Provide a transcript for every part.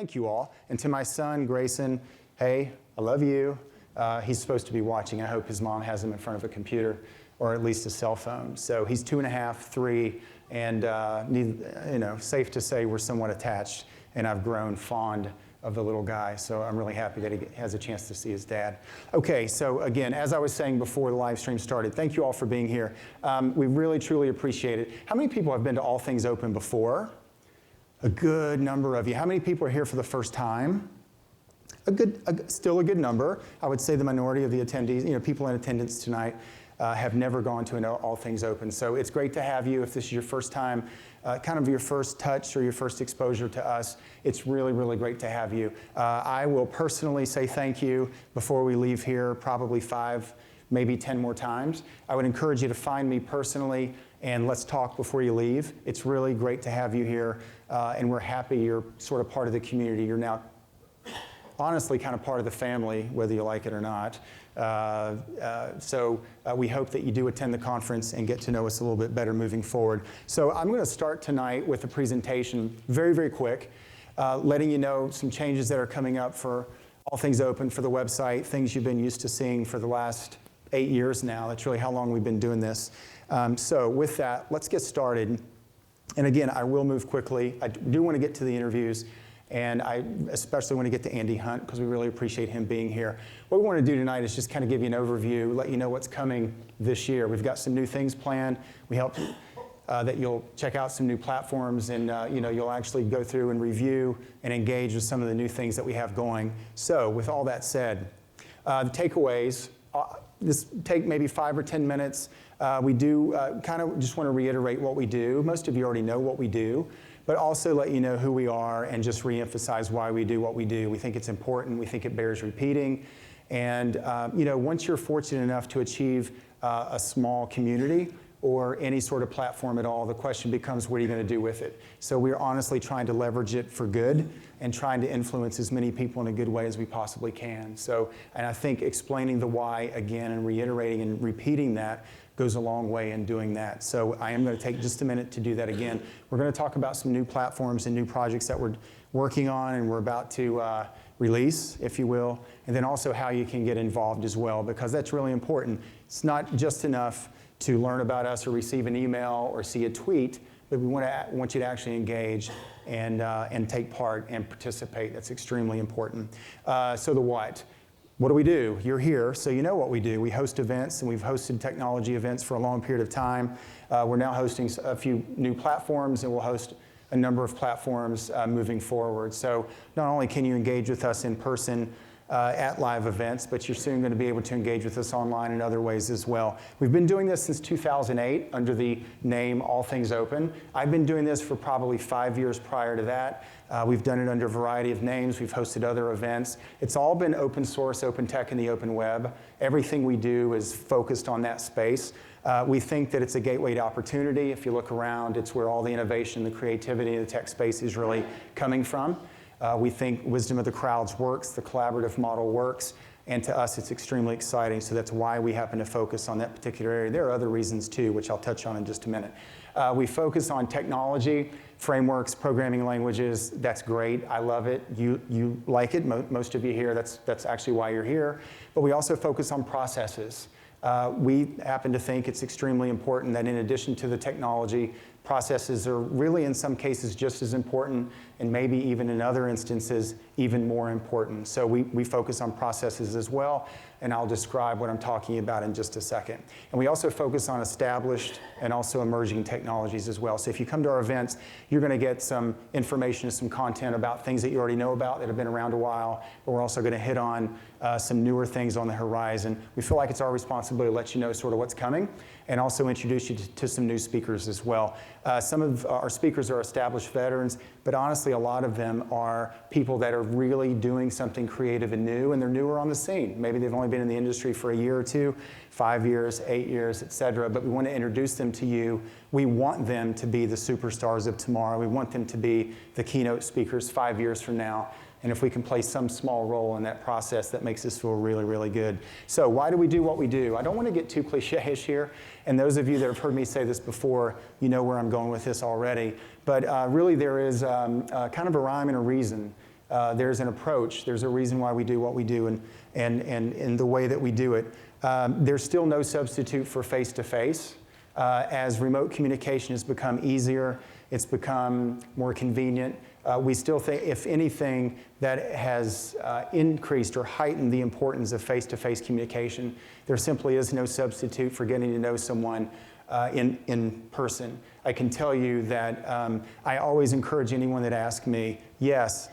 thank you all. And to my son, Grayson, hey, I love you. He's supposed to be watching. I hope his mom has him in front of a computer or at least a cell phone. So he's 2.5, 3, and safe to say we're somewhat attached, and I've grown fond of the little guy, so I'm really happy that he has a chance to see his dad. Okay, so again, as I was saying before the live stream started, thank you all for being here. We really, truly appreciate it. How many people have been to All Things Open before? A good number of you. How many people are here for the first time? Still a good number. I would say the minority of the attendees, people in attendance tonight, have never gone to an All Things Open. So it's great to have you. If this is your first time, kind of your first touch or your first exposure to us, it's really, really great to have you. I will personally say thank you before we leave here, probably 5, maybe 10 more times. I would encourage you to find me personally and let's talk before you leave. It's really great to have you here, and we're happy you're sort of part of the community. You're now honestly kind of part of the family, whether you like it or not. So we hope that you do attend the conference and get to know us a little bit better moving forward. So I'm going to start tonight with a presentation, very, very quick, letting you know some changes that are coming up for All Things Open, for the website, things you've been used to seeing for the last 8 years now. That's really how long we've been doing this. So with that, let's get started. And again, I will move quickly. I do want to get to the interviews. And I especially want to get to Andy Hunt because we really appreciate him being here. What we want to do tonight is just kind of give you an overview, let you know what's coming this year. We've got some new things planned. We hope that you'll check out some new platforms and you'll actually go through and review and engage with some of the new things that we have going. So with all that said, the takeaways, this take maybe 5 or 10 minutes. We do kind of just want to reiterate what we do. Most of you already know what we do, but also let you know who we are and just reemphasize why we do what we do. We think it's important. We think it bears repeating. And once you're fortunate enough to achieve a small community or any sort of platform at all, the question becomes, what are you going to do with it? So we're honestly trying to leverage it for good and trying to influence as many people in a good way as we possibly can. So, and I think explaining the why again and reiterating and repeating that goes a long way in doing that. So I am going to take just a minute to do that again. We're going to talk about some new platforms and new projects that we're working on and we're about to release, if you will, and then also how you can get involved as well, because that's really important. It's not just enough to learn about us or receive an email or see a tweet, but we want you to actually engage and take part and participate. That's extremely important. So the what? What do we do? You're here, so you know what we do. We host events, and we've hosted technology events for a long period of time. We're now hosting a few new platforms, and we'll host a number of platforms moving forward. So not only can you engage with us in person at live events, but you're soon going to be able to engage with us online in other ways as well. We've been doing this since 2008 under the name All Things Open. I've been doing this for probably 5 years prior to that. We've done it under a variety of names. We've hosted other events. It's all been open source, open tech, and the open web. Everything we do is focused on that space. We think that it's a gateway to opportunity. If you look around, it's where all the innovation, the creativity in the tech space is really coming from. We think wisdom of the crowds works, the collaborative model works, and to us it's extremely exciting, so that's why we happen to focus on that particular area. There are other reasons too, which I'll touch on in just a minute. We focus on technology, frameworks, programming languages. That's great. I love it. You like it. Most of you here, that's actually why you're here. But we also focus on processes. We happen to think it's extremely important that in addition to the technology, processes are really in some cases just as important, and maybe even in other instances even more important. So we focus on processes as well, and I'll describe what I'm talking about in just a second. And we also focus on established and also emerging technologies as well. So if you come to our events, you're going to get some information and some content about things that you already know about that have been around a while, but we're also going to hit on some newer things on the horizon. We feel like it's our responsibility to let you know sort of what's coming and also introduce you to some new speakers as well. Some of our speakers are established veterans, but honestly, a lot of them are people that are really doing something creative and new, and they're newer on the scene. Maybe they've only been in the industry for a year or two, 5 years, 8 years, et cetera, but we want to introduce them to you. We want them to be the superstars of tomorrow. We want them to be the keynote speakers 5 years from now. And if we can play some small role in that process, that makes us feel really, really good. So why do we do what we do? I don't want to get too cliche-ish here. And those of you that have heard me say this before, you know where I'm going with this already. But really there is kind of a rhyme and a reason There's an approach. There's a reason why we do what we do and the way that we do it. There's still no substitute for face-to-face. As remote communication has become easier, it's become more convenient. We still think, if anything, that has increased or heightened the importance of face-to-face communication. There simply is no substitute for getting to know someone in person. I can tell you that I always encourage anyone that asks me, yes,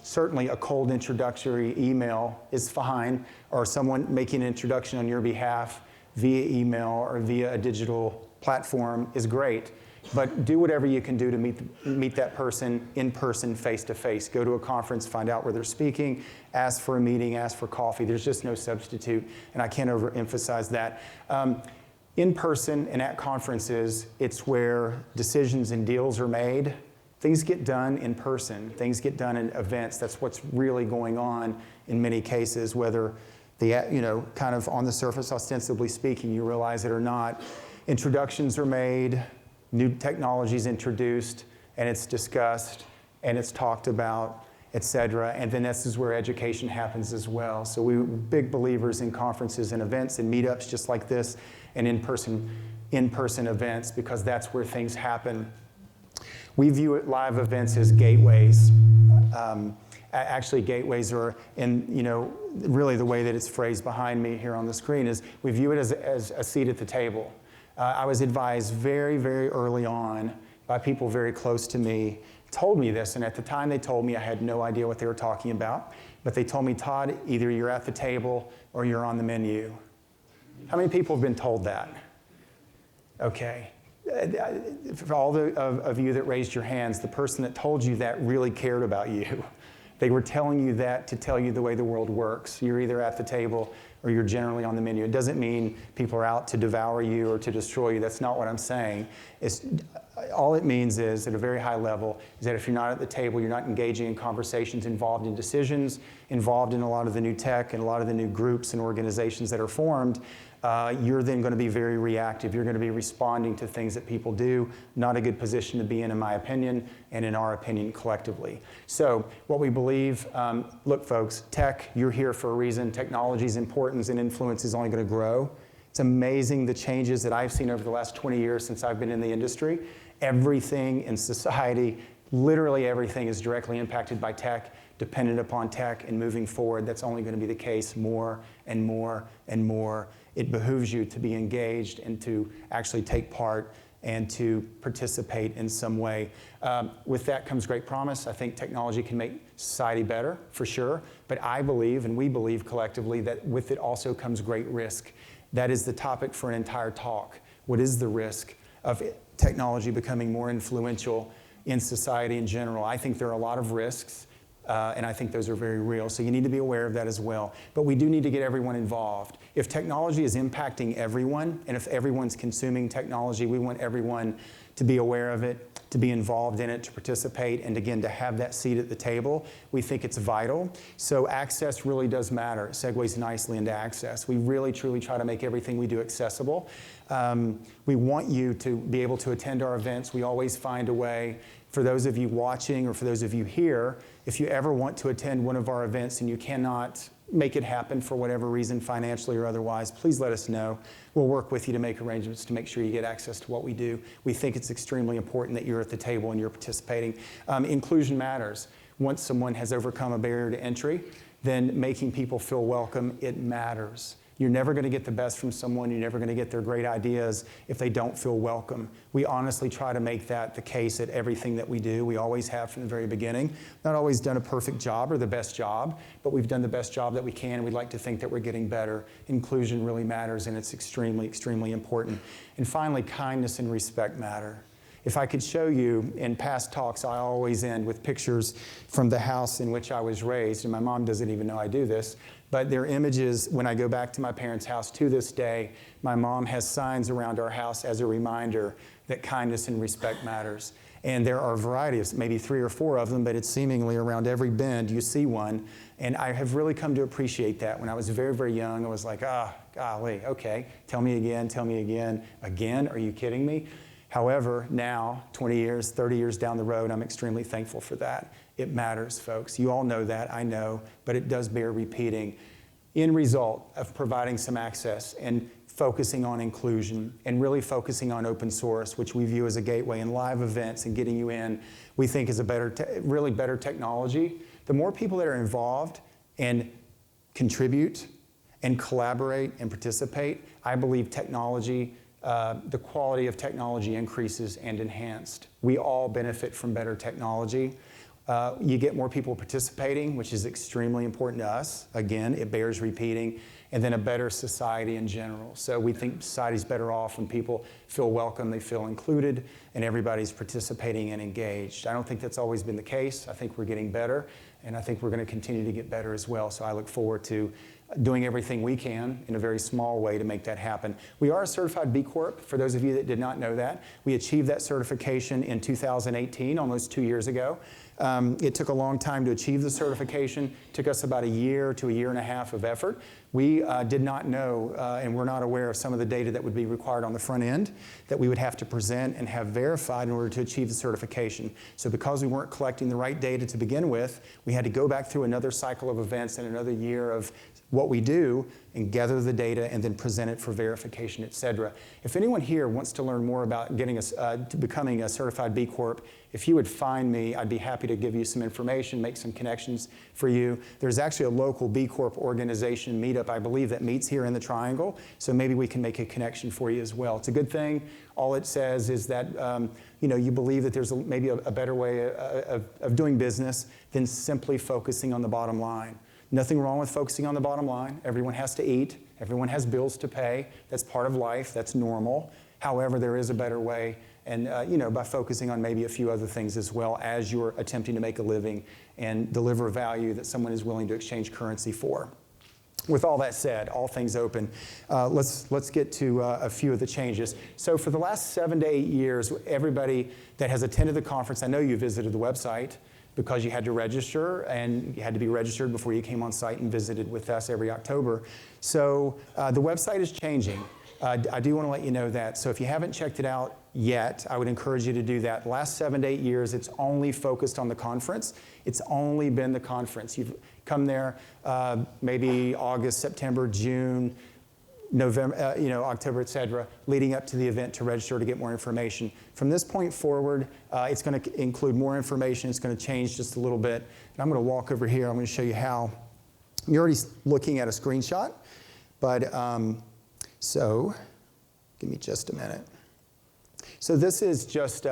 certainly a cold introductory email is fine, or someone making an introduction on your behalf via email or via a digital platform is great. But do whatever you can do to meet that person in person, face-to-face. Go to a conference, find out where they're speaking, ask for a meeting, ask for coffee. There's just no substitute, and I can't overemphasize that. In person and at conferences, it's where decisions and deals are made. Things get done in person. Things get done in events. That's what's really going on in many cases, whether kind of on the surface, ostensibly speaking, you realize it or not. Introductions are made, new technologies introduced, and it's discussed, and it's talked about, et cetera. And then this is where education happens as well. So we're big believers in conferences and events and meetups just like this, and in-person events, because that's where things happen. We view live events as gateways. Actually, gateways are, really the way that it's phrased behind me here on the screen is we view it as a seat at the table. I was advised very, very early on by people very close to me, told me this, and at the time they told me I had no idea what they were talking about, but they told me, Todd, either you're at the table or you're on the menu. How many people have been told that? Okay. For all of you that raised your hands, the person that told you that really cared about you. They were telling you that to tell you the way the world works. You're either at the table or you're generally on the menu. It doesn't mean people are out to devour you or to destroy you. That's not what I'm saying. All it means is, at a very high level, is that if you're not at the table, you're not engaging in conversations, involved in decisions, involved in a lot of the new tech and a lot of the new groups and organizations that are formed, you're then going to be very reactive. You're going to be responding to things that people do. Not a good position to be in my opinion, and in our opinion collectively. So what we believe, look folks, tech, you're here for a reason. Technology's importance and influence is only going to grow. It's amazing the changes that I've seen over the last 20 years since I've been in the industry. Everything in society, literally everything is directly impacted by tech, dependent upon tech, and moving forward, that's only going to be the case more and more and more. It behooves you to be engaged and to actually take part and to participate in some way. With that comes great promise. I think technology can make society better, for sure, but I believe, and we believe collectively, that with it also comes great risk. That is the topic for an entire talk. What is the risk of technology becoming more influential in society in general? I think there are a lot of risks, and I think those are very real. So you need to be aware of that as well. But we do need to get everyone involved. If technology is impacting everyone, and if everyone's consuming technology, we want everyone to be aware of it, to be involved in it, to participate, and again, to have that seat at the table. We think it's vital. So access really does matter. It segues nicely into access. We really, truly try to make everything we do accessible. We want you to be able to attend our events. We always find a way. For those of you watching or for those of you here, if you ever want to attend one of our events and you cannot make it happen for whatever reason, financially or otherwise, please let us know. We'll work with you to make arrangements to make sure you get access to what we do. We think it's extremely important that you're at the table and you're participating. Inclusion matters. Once someone has overcome a barrier to entry, then making people feel welcome, it matters. You're never going to get the best from someone. You're never going to get their great ideas if they don't feel welcome. We honestly try to make that the case at everything that we do. We always have from the very beginning. Not always done a perfect job or the best job, but we've done the best job that we can, and we'd like to think that we're getting better. Inclusion really matters, and it's extremely, extremely important. And finally, kindness and respect matter. If I could show you, in past talks, I always end with pictures from the house in which I was raised, and my mom doesn't even know I do this, but they're images when I go back to my parents' house to this day. My mom has signs around our house as a reminder that kindness and respect matters. And there are varieties, maybe 3 or 4 of them, but it's seemingly around every bend you see one. And I have really come to appreciate that. When I was very, very young, I was like, golly, okay, tell me again, tell me again. Again? Are you kidding me? However, now, 20 years, 30 years down the road, I'm extremely thankful for that. It matters, folks. You all know that, I know, but it does bear repeating. In result of providing some access and focusing on inclusion and really focusing on open source, which we view as a gateway, and live events and getting you in, we think is a really better technology. The more people that are involved and contribute and collaborate and participate, I believe technology, the quality of technology increases and enhanced. We all benefit from better technology. You get more people participating, which is extremely important to us. Again, it bears repeating. And then a better society in general. So we think society's better off when people feel welcome, they feel included, and everybody's participating and engaged. I don't think that's always been the case. I think we're getting better, and I think we're going to continue to get better as well. So I look forward to doing everything we can in a very small way to make that happen. We are a certified B Corp, for those of you that did not know that. We achieved that certification in 2018, almost 2 years ago. It took a long time to achieve the certification. It took us about a year to a year and a half of effort. We did not know and were not aware of some of the data that would be required on the front end that we would have to present and have verified in order to achieve the certification. So because we weren't collecting the right data to begin with, we had to go back through another cycle of events and another year of what we do and gather the data and then present it for verification, et cetera. If anyone here wants to learn more about getting to becoming a certified B Corp, if you would find me, I'd be happy to give you some information, make some connections for you. There's actually a local B Corp organization meetup, I believe, that meets here in the Triangle, so maybe we can make a connection for you as well. It's a good thing. All it says is that you believe that there's maybe a better way of doing business than simply focusing on the bottom line. Nothing wrong with focusing on the bottom line. Everyone has to eat. Everyone has bills to pay. That's part of life. That's normal. However, there is a better way, and by focusing on maybe a few other things as well as you're attempting to make a living and deliver value that someone is willing to exchange currency for. With all that said, all things open, let's get to a few of the changes. So for the last 7 to 8 years, everybody that has attended the conference, I know you visited the website, because you had to register, and you had to be registered before you came on site and visited with us every October. So the website is changing. I do want to let you know that. So if you haven't checked it out yet, I would encourage you to do that. The last 7 to 8 years, it's only focused on the conference. It's only been the conference. You've come there maybe August, September, June, November, October, et cetera, leading up to the event to register to get more information. From this point forward, it's going to include more information. It's going to change just a little bit. And I'm going to walk over here. I'm going to show you how. You're already looking at a screenshot, but so give me just a minute. So this is just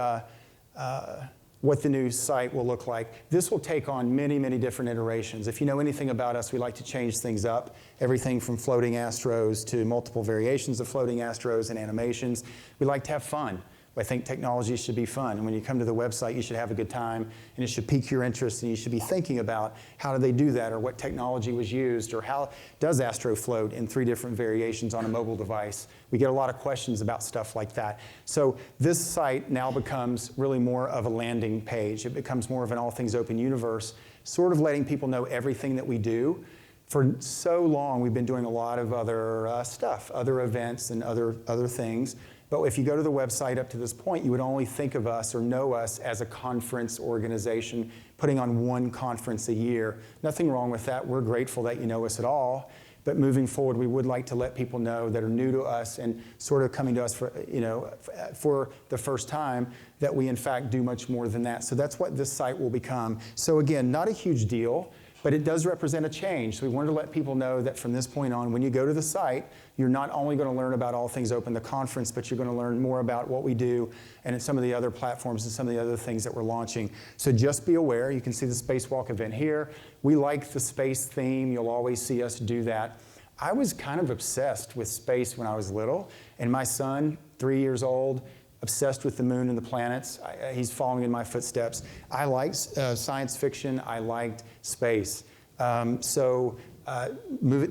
what the new site will look like. This will take on many, many different iterations. If you know anything about us, we like to change things up. Everything from floating astros to multiple variations of floating astros and animations. We like to have fun. I think technology should be fun. And when you come to the website, you should have a good time, and it should pique your interest, and you should be thinking about how do they do that, or what technology was used, or how does Astro float in 3 different variations on a mobile device. We get a lot of questions about stuff like that. So this site now becomes really more of a landing page. It becomes more of an all things open universe, sort of letting people know everything that we do. For so long, we've been doing a lot of other stuff, other events and other things. But if you go to the website up to this point, you would only think of us or know us as a conference organization putting on 1 conference a year. Nothing wrong with that. We're grateful that you know us at all. But moving forward, we would like to let people know that are new to us and sort of coming to us for the first time that we in fact do much more than that. So that's what this site will become. So again, not a huge deal, but it does represent a change. So we wanted to let people know that from this point on, when you go to the site, you're not only going to learn about All Things Open, the conference, but you're going to learn more about what we do and some of the other platforms and some of the other things that we're launching. So just be aware. You can see the Spacewalk event here. We like the space theme. You'll always see us do that. I was kind of obsessed with space when I was little, and my son, 3 years old, obsessed with the moon and the planets. He's following in my footsteps. I liked science fiction. I liked space. That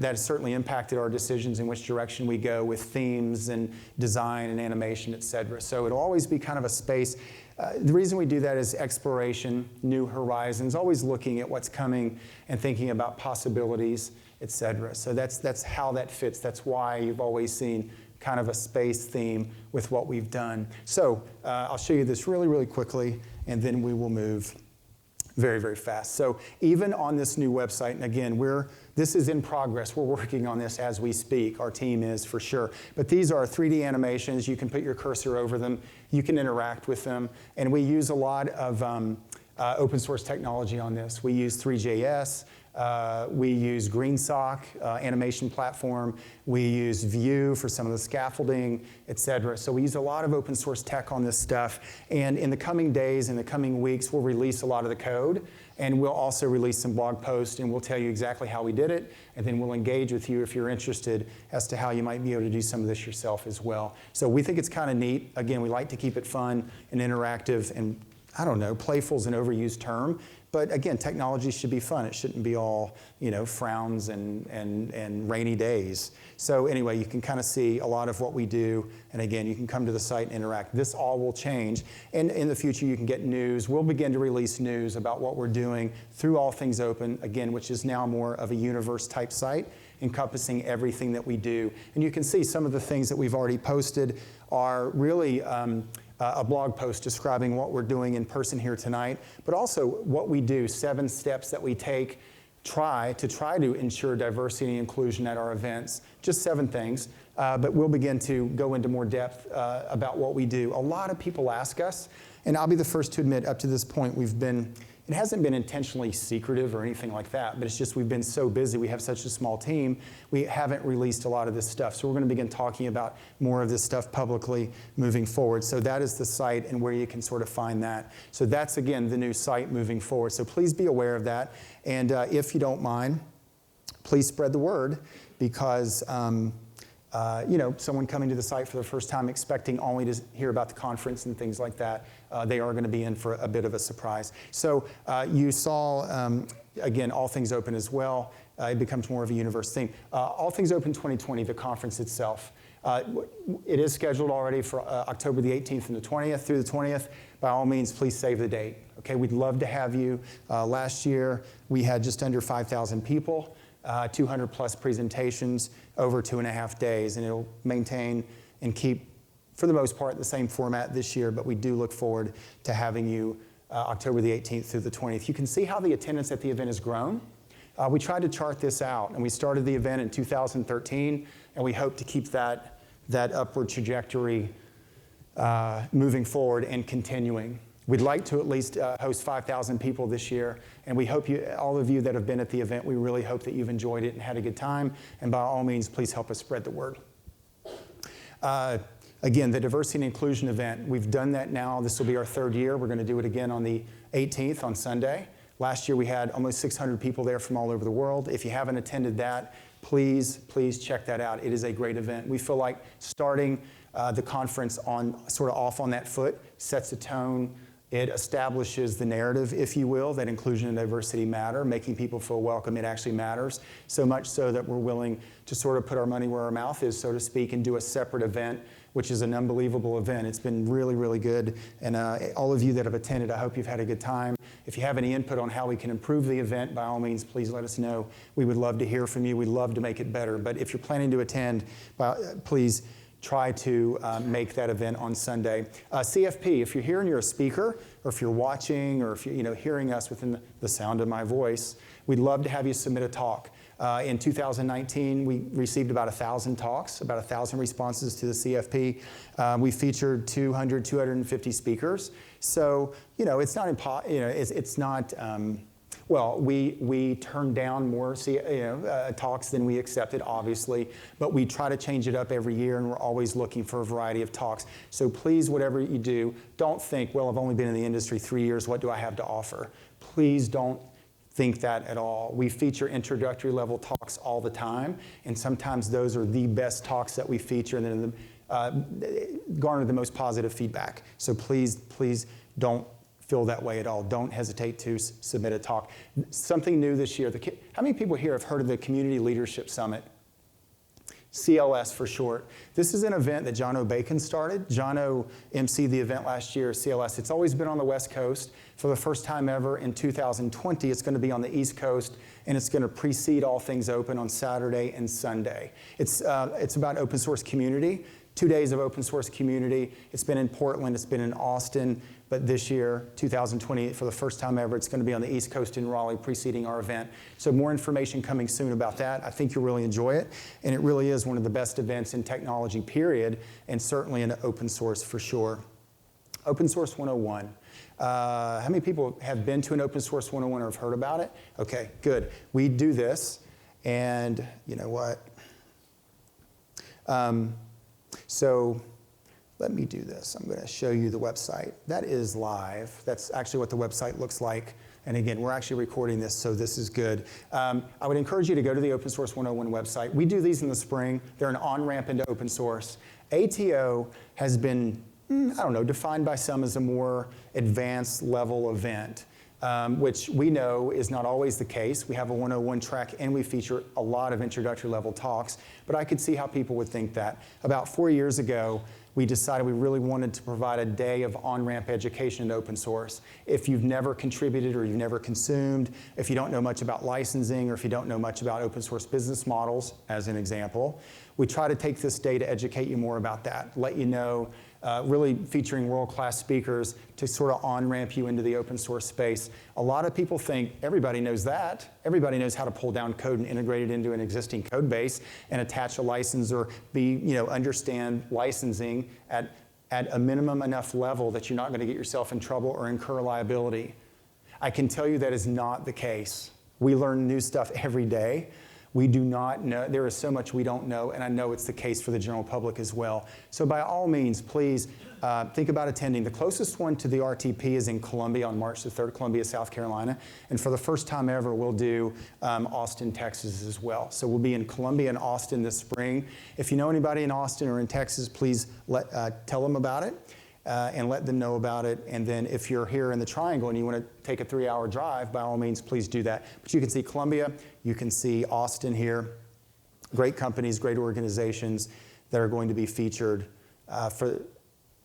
has certainly impacted our decisions in which direction we go with themes and design and animation, et cetera. So it'll always be kind of a space. The reason we do that is exploration, new horizons, always looking at what's coming and thinking about possibilities, et cetera. So that's how that fits. That's why you've always seen kind of a space theme with what we've done. So I'll show you this really, really quickly, and then we will move very, very fast. So even on this new website, and again, this is in progress. We're working on this as we speak. Our team is for sure. But these are 3D animations. You can put your cursor over them. You can interact with them. And we use a lot of open source technology on this. We use 3JS. We use GreenSock animation platform. We use Vue for some of the scaffolding, et cetera. So we use a lot of open source tech on this stuff. And in the coming days, in the coming weeks, we'll release a lot of the code. And we'll also release some blog posts, and we'll tell you exactly how we did it. And then we'll engage with you if you're interested as to how you might be able to do some of this yourself as well. So we think it's kind of neat. Again, we like to keep it fun and interactive, and I don't know, playful is an overused term. But again, technology should be fun. It shouldn't be all, frowns and rainy days. So anyway, you can kind of see a lot of what we do. And again, you can come to the site and interact. This all will change. And in the future, you can get news. We'll begin to release news about what we're doing through All Things Open, again, which is now more of a universe-type site, encompassing everything that we do. And you can see some of the things that we've already posted are really a blog post describing what we're doing in person here tonight, but also what we do, 7 steps that we take try to ensure diversity and inclusion at our events. Just 7 things, but we'll begin to go into more depth about what we do. A lot of people ask us, and I'll be the first to admit, up to this point, it hasn't been intentionally secretive or anything like that, but it's just we've been so busy, we have such a small team, we haven't released a lot of this stuff. So we're going to begin talking about more of this stuff publicly moving forward. So that is the site and where you can sort of find that. So that's, again, the new site moving forward. So please be aware of that. And if you don't mind, please spread the word, because someone coming to the site for the first time expecting only to hear about the conference and things like that, they are going to be in for a bit of a surprise. So you saw, again, All Things Open as well. It becomes more of a universe theme. All Things Open 2020, the conference itself, it is scheduled already for October the 18th and the 20th through the 20th. By all means, please save the date. Okay, we'd love to have you. Last year, we had just under 5,000 people. 200 plus presentations over 2.5 days, and it'll maintain and keep, for the most part, the same format this year, but we do look forward to having you October the 18th through the 20th. You can see how the attendance at the event has grown. We tried to chart this out, and we started the event in 2013, and we hope to keep that upward trajectory moving forward and continuing. We'd like to at least host 5,000 people this year, and we hope all of you that have been at the event, we really hope that you've enjoyed it and had a good time, and by all means, please help us spread the word. Again, the Diversity and Inclusion event, we've done that now. This will be our 3rd year. We're going to do it again on the 18th on Sunday. Last year, we had almost 600 people there from all over the world. If you haven't attended that, please check that out. It is a great event. We feel like starting the conference sort of off on that foot sets a tone. It establishes the narrative, if you will, that inclusion and diversity matter, making people feel welcome. It actually matters, so much so that we're willing to sort of put our money where our mouth is, so to speak, and do a separate event, which is an unbelievable event. It's been really, really good. And all of you that have attended, I hope you've had a good time. If you have any input on how we can improve the event, by all means, please let us know. We would love to hear from you. We'd love to make it better. But if you're planning to attend, please try to make that event on Sunday. CFP, if you're here and you're a speaker, or if you're watching, or if you're hearing us within the sound of my voice, we'd love to have you submit a talk. In 2019, we received about 1,000 talks, about 1,000 responses to the CFP. We featured 250 speakers. So, it's not it's not. Well, we turned down more talks than we accepted, obviously, but we try to change it up every year, and we're always looking for a variety of talks. So please, whatever you do, don't think, well, I've only been in the industry 3 years, what do I have to offer? Please don't think that at all. We feature introductory level talks all the time, and sometimes those are the best talks that we feature, and then garner the most positive feedback. So please don't feel that way at all. Don't hesitate to submit a talk. Something new this year. How many people here have heard of the Community Leadership Summit? CLS for short. This is an event that John O'Bacon started. John O. emceed the event last year, CLS. It's always been on the West Coast. For the first time ever in 2020, it's going to be on the East Coast, and it's going to precede All Things Open on Saturday and Sunday. It's about open source community. 2 days of open source community. It's been in Portland, it's been in Austin, but this year, 2020, for the first time ever, it's going to be on the East Coast in Raleigh, preceding our event. So more information coming soon about that. I think you'll really enjoy it, and it really is one of the best events in technology, period, and certainly in open source for sure. Open Source 101. How many people have been to an Open Source 101 or have heard about it? Okay, good. We do this, and you know what? So let me do this. I'm going to show you the website. That is live. That's actually what the website looks like. And again, we're actually recording this, so this is good. I would encourage you to go to the Open Source 101 website. We do these in the spring. They're an on-ramp into open source. ATO has been, I don't know, defined by some as a more advanced level event, which we know is not always the case. We have a 101 track, and we feature a lot of introductory level talks, but I could see how people would think that. About 4 years ago, we decided we really wanted to provide a day of on-ramp education in open source. If you've never contributed or you've never consumed, if you don't know much about licensing, or if you don't know much about open source business models, as an example, we try to take this day to educate you more about that, let you know, really featuring world-class speakers to sort of on-ramp you into the open source space. A lot of people think everybody knows that. Everybody knows how to pull down code and integrate it into an existing code base and attach a license or understand licensing at a minimum enough level that you're not going to get yourself in trouble or incur liability. I can tell you that is not the case. We learn new stuff every day. We do not know, there is so much we don't know, and I know it's the case for the general public as well. So by all means, please think about attending. The closest one to the RTP is in Columbia on March the 3rd, Columbia, South Carolina. And for the first time ever, we'll do Austin, Texas as well. So we'll be in Columbia and Austin this spring. If you know anybody in Austin or in Texas, please tell them about it. And let them know about it. And then if you're here in the Triangle and you want to take a 3-hour drive, by all means, please do that. But you can see Columbia, you can see Austin here. Great companies, great organizations that are going to be featured for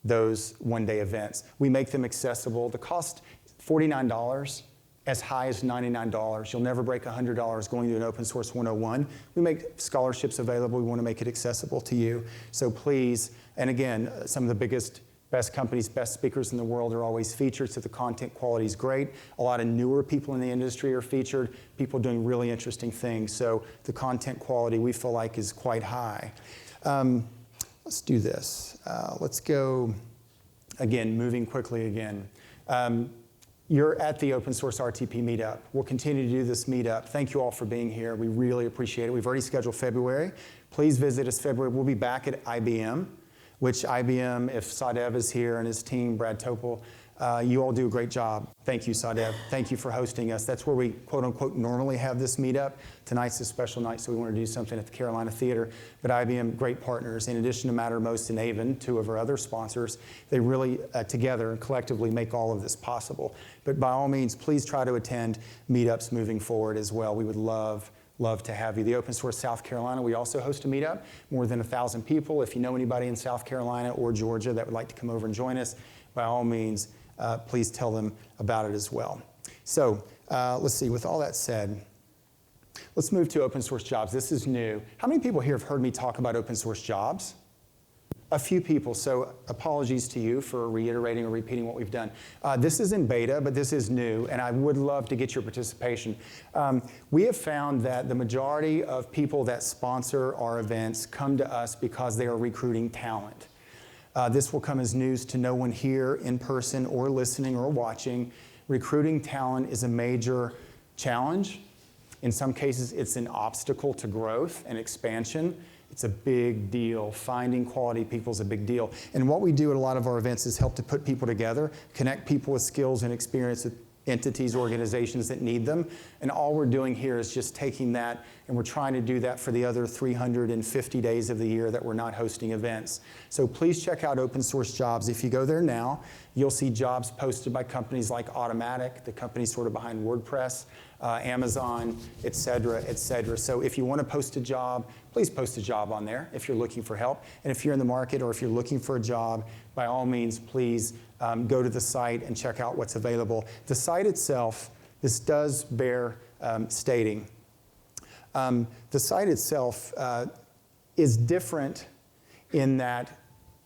those one-day events. We make them accessible. The cost, $49, as high as $99. You'll never break $100 going to an Open Source 101. We make scholarships available. We want to make it accessible to you. So please, and again, some of the best companies, best speakers in the world are always featured, so the content quality is great. A lot of newer people in the industry are featured, people doing really interesting things. So the content quality we feel like is quite high. Let's do this. Let's go, again, moving quickly again. You're at the Open Source RTP meetup. We'll continue to do this meetup. Thank you all for being here. We really appreciate it. We've already scheduled February. Please visit us February. We'll be back at IBM, which IBM, if Sadev is here and his team, Brad Topol, you all do a great job. Thank you, Sadev. Thank you for hosting us. That's where we, quote unquote, normally have this meetup. Tonight's a special night, so we want to do something at the Carolina Theater. But IBM, great partners. In addition to Mattermost and Avon, 2 of our other sponsors, they really, together and collectively, make all of this possible. But by all means, please try to attend meetups moving forward as well. We would love to have you. The Open Source South Carolina, we also host a meetup, more than 1,000 people. If you know anybody in South Carolina or Georgia that would like to come over and join us, by all means, please tell them about it as well. So let's see, with all that said, let's move to open source jobs. This is new. How many people here have heard me talk about open source jobs? A few people, so apologies to you for reiterating or repeating what we've done. This is in beta, but this is new, and I would love to get your participation. We have found that the majority of people that sponsor our events come to us because they are recruiting talent. This will come as news to no one here in person or listening or watching. Recruiting talent is a major challenge. In some cases, it's an obstacle to growth and expansion. It's a big deal. Finding quality people is a big deal. And what we do at a lot of our events is help to put people together, connect people with skills and experience entities, organizations that need them. And all we're doing here is just taking that, and we're trying to do that for the other 350 days of the year that we're not hosting events. So please check out Open Source Jobs. If you go there now, you'll see jobs posted by companies like Automatic, the company sort of behind WordPress, Amazon, et cetera, et cetera. So if you want to post a job, please post a job on there if you're looking for help. And if you're in the market or if you're looking for a job, by all means, please go to the site and check out what's available. The site itself, this does bear stating. The site itself is different in that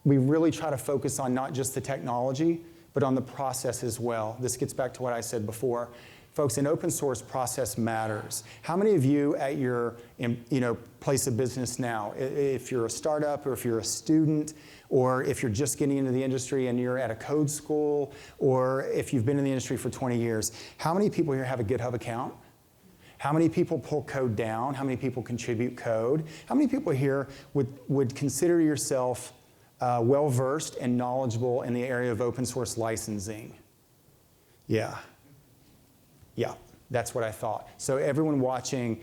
we really try to focus on not just the technology, but on the process as well. This gets back to what I said before. Folks, in open source, process matters. How many of you at your place of business now, if you're a startup or if you're a student, or if you're just getting into the industry and you're at a code school, or if you've been in the industry for 20 years, how many people here have a GitHub account? How many people pull code down? How many people contribute code? How many people here would consider yourself well-versed and knowledgeable in the area of open source licensing? Yeah. Yeah, that's what I thought. So everyone watching,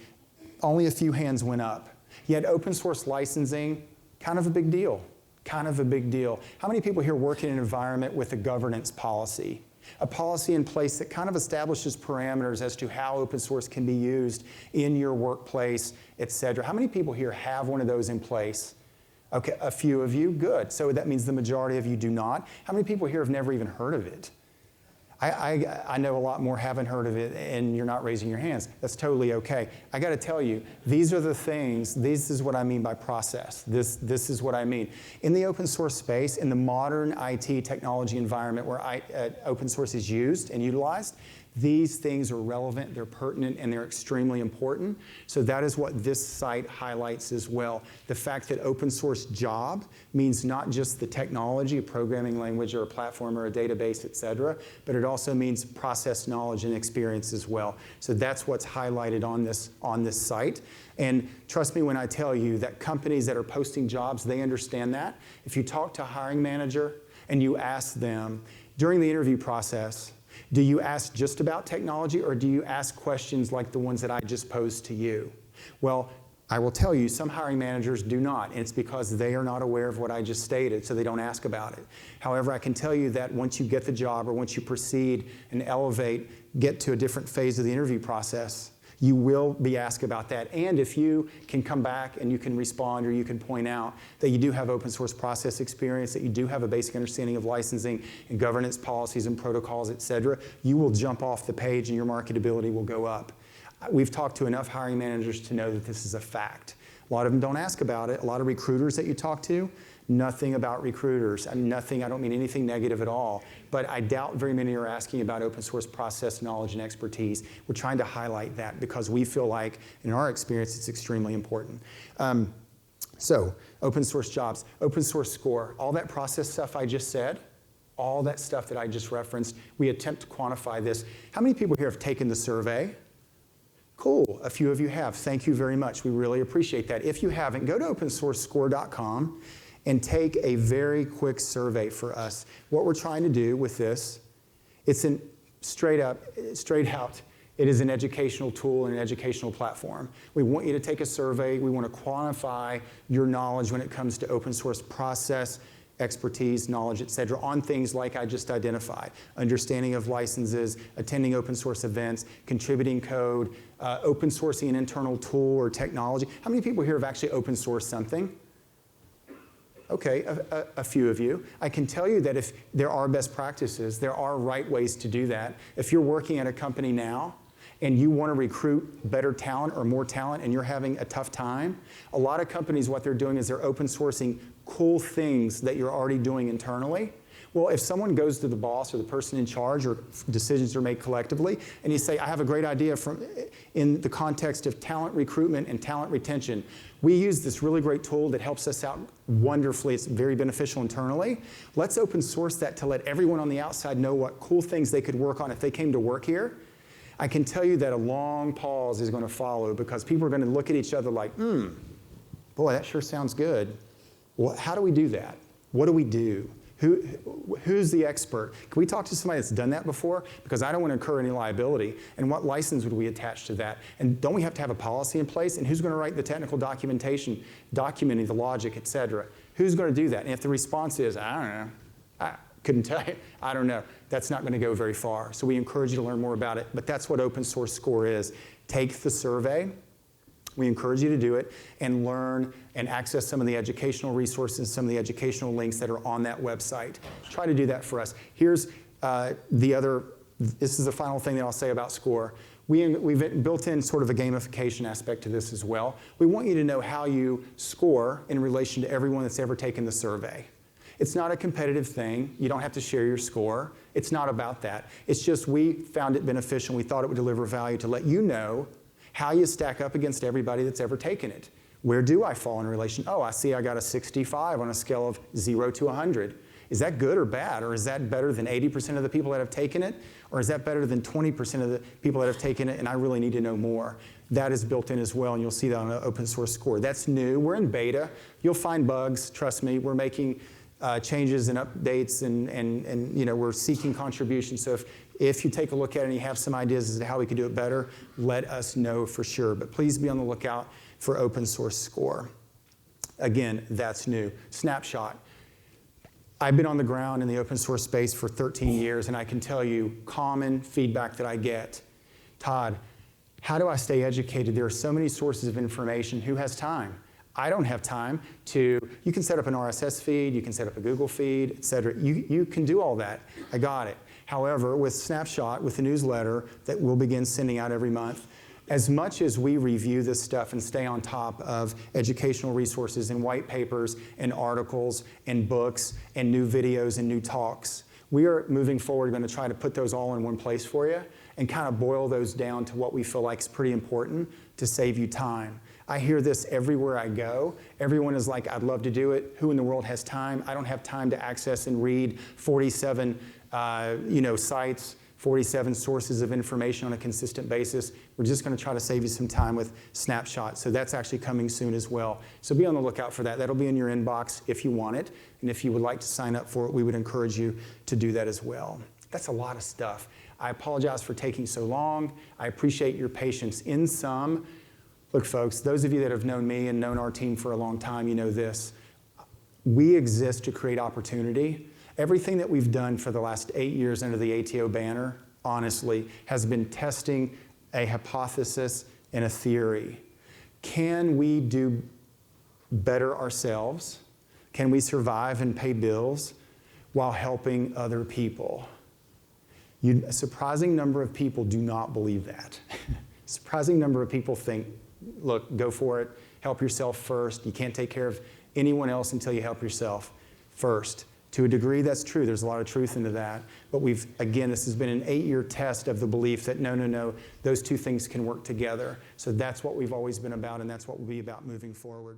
only a few hands went up. Yet open source licensing, kind of a big deal. Kind of a big deal. How many people here work in an environment with a governance policy? A policy in place that kind of establishes parameters as to how open source can be used in your workplace, et cetera. How many people here have one of those in place? Okay, a few of you, good. So that means the majority of you do not. How many people here have never even heard of it? I know a lot more haven't heard of it, and you're not raising your hands. That's totally okay. I got to tell you, these are the things, this is what I mean by process. This is what I mean. In the open source space, in the modern IT technology environment where open source is used and utilized, these things are relevant, they're pertinent, and they're extremely important. So that is what this site highlights as well. The fact that open source job means not just the technology, a programming language or a platform or a database, et cetera, but it also means process knowledge and experience as well. So that's what's highlighted on this site. And trust me when I tell you that companies that are posting jobs, they understand that. If you talk to a hiring manager and you ask them during the interview process, do you ask just about technology, or do you ask questions like the ones that I just posed to you? Well, I will tell you, some hiring managers do not, and it's because they are not aware of what I just stated, so they don't ask about it. However, I can tell you that once you get the job, or once you proceed and elevate, get to a different phase of the interview process, you will be asked about that. And if you can come back and you can respond or you can point out that you do have open source process experience, that you do have a basic understanding of licensing and governance policies and protocols, et cetera, you will jump off the page and your marketability will go up. We've talked to enough hiring managers to know that this is a fact. A lot of them don't ask about it. A lot of recruiters that you talk to, nothing about recruiters. I don't mean anything negative at all, but I doubt very many are asking about open source process knowledge and expertise. We're trying to highlight that because we feel like, in our experience, it's extremely important. So, open source jobs, open source score, all that process stuff I just said, all that stuff that I just referenced, we attempt to quantify this. How many people here have taken the survey? Cool, a few of you have. Thank you very much. We really appreciate that. If you haven't, go to opensourcescore.com and take a very quick survey for us. What we're trying to do with this, it's straight out, it is an educational tool and an educational platform. We want you to take a survey. We want to quantify your knowledge when it comes to open source process, expertise, knowledge, et cetera, on things like I just identified. Understanding of licenses, attending open source events, contributing code, open sourcing an internal tool or technology. How many people here have actually open sourced something? Okay, a few of you. I can tell you that if there are best practices, there are right ways to do that. If you're working at a company now and you want to recruit better talent or more talent and you're having a tough time, a lot of companies, what they're doing is they're open sourcing cool things that you're already doing internally. Well, if someone goes to the boss or the person in charge or decisions are made collectively, and you say, I have a great idea in the context of talent recruitment and talent retention. We use this really great tool that helps us out wonderfully. It's very beneficial internally. Let's open source that to let everyone on the outside know what cool things they could work on if they came to work here. I can tell you that a long pause is going to follow because people are going to look at each other like, boy, that sure sounds good. Well, how do we do that? What do we do? Who's the expert? Can we talk to somebody that's done that before? Because I don't want to incur any liability. And what license would we attach to that? And don't we have to have a policy in place? And who's going to write the technical documentation, documenting the logic, et cetera? Who's going to do that? And if the response is, I don't know, I couldn't tell you, I don't know, that's not going to go very far. So we encourage you to learn more about it. But that's what Open Source Score is. Take the survey. We encourage you to do it and learn and access some of the educational resources, some of the educational links that are on that website. Try to do that for us. Here's this is the final thing that I'll say about Score. We've built in sort of a gamification aspect to this as well. We want you to know how you score in relation to everyone that's ever taken the survey. It's not a competitive thing. You don't have to share your score. It's not about that. It's just we found it beneficial. We thought it would deliver value to let you know how you stack up against everybody that's ever taken it. Where do I fall in relation? Oh, I see I got a 65 on a scale of 0 to 100. Is that good or bad? Or is that better than 80% of the people that have taken it? Or is that better than 20% of the people that have taken it and I really need to know more? That is built in as well, and you'll see that on an open source score. That's new. We're in beta. You'll find bugs. Trust me. We're making changes and updates, and we're seeking contributions. So if you take a look at it and you have some ideas as to how we could do it better, let us know for sure. But please be on the lookout for open source score. Again, that's new. Snapshot. I've been on the ground in the open source space for 13 years, and I can tell you common feedback that I get. Todd, how do I stay educated? There are so many sources of information. Who has time? I don't have time to, you can set up an RSS feed, you can set up a Google feed, et cetera. You can do all that. I got it. However, with Snapshot, with the newsletter that we'll begin sending out every month, as much as we review this stuff and stay on top of educational resources and white papers and articles and books and new videos and new talks, we are moving forward going to try to put those all in one place for you and kind of boil those down to what we feel like is pretty important to save you time. I hear this everywhere I go. Everyone is like, I'd love to do it. Who in the world has time? I don't have time to access and read 47 sites, 47 sources of information on a consistent basis. We're just going to try to save you some time with Snapshot. So that's actually coming soon as well. So be on the lookout for that. That'll be in your inbox if you want it. And if you would like to sign up for it, we would encourage you to do that as well. That's a lot of stuff. I apologize for taking so long. I appreciate your patience in some. Look, folks, those of you that have known me and known our team for a long time, you know this. We exist to create opportunity. Everything that we've done for the last 8 years under the ATO banner, honestly, has been testing a hypothesis and a theory. Can we do better ourselves? Can we survive and pay bills while helping other people? A surprising number of people do not believe that. A surprising number of people think, look, go for it, help yourself first. You can't take care of anyone else until you help yourself first. To a degree, that's true. There's a lot of truth into that. But again, this has been an 8-year test of the belief that no, those two things can work together. So that's what we've always been about, and that's what we'll be about moving forward.